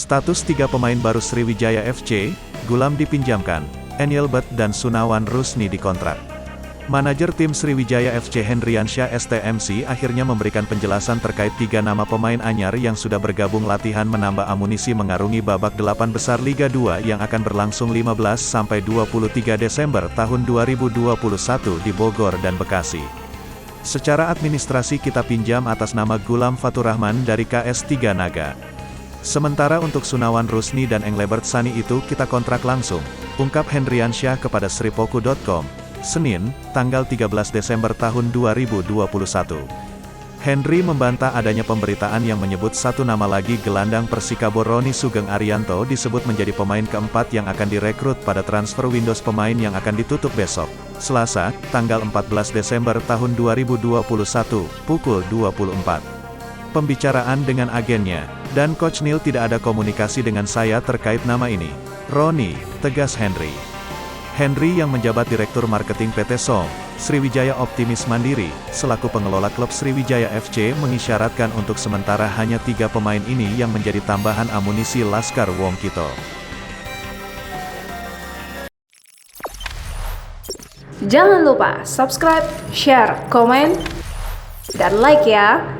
Status 3 pemain baru Sriwijaya FC, Gulam dipinjamkan, Engelbert dan Sunawan Rusni dikontrak. Manajer tim Sriwijaya FC Hendriansyah STMC akhirnya memberikan penjelasan terkait 3 nama pemain anyar yang sudah bergabung latihan menambah amunisi mengarungi babak 8 besar Liga 2 yang akan berlangsung 15-23 Desember tahun 2021 di Bogor dan Bekasi. Secara administrasi kita pinjam atas nama Gulam Faturrahman dari KS 3 Naga. Sementara untuk Sunawan Rusni dan Engelbert Sani itu kita kontrak langsung, ungkap Hendriansyah kepada Sripoku.com. Senin, tanggal 13 Desember tahun 2021. Henry membantah adanya pemberitaan yang menyebut satu nama lagi gelandang Persikabo Roni Sugeng Arianto disebut menjadi pemain keempat yang akan direkrut pada transfer windows pemain yang akan ditutup besok, Selasa, tanggal 14 Desember tahun 2021, pukul 24. Pembicaraan dengan agennya, dan Coach Neil tidak ada komunikasi dengan saya terkait nama ini. Roni, tegas Henry. Henry yang menjabat Direktur Marketing PT Song, Sriwijaya Optimis Mandiri, selaku pengelola klub Sriwijaya FC mengisyaratkan untuk sementara hanya 3 pemain ini yang menjadi tambahan amunisi Laskar Wong Kito. Jangan lupa subscribe, share, komen, dan like ya!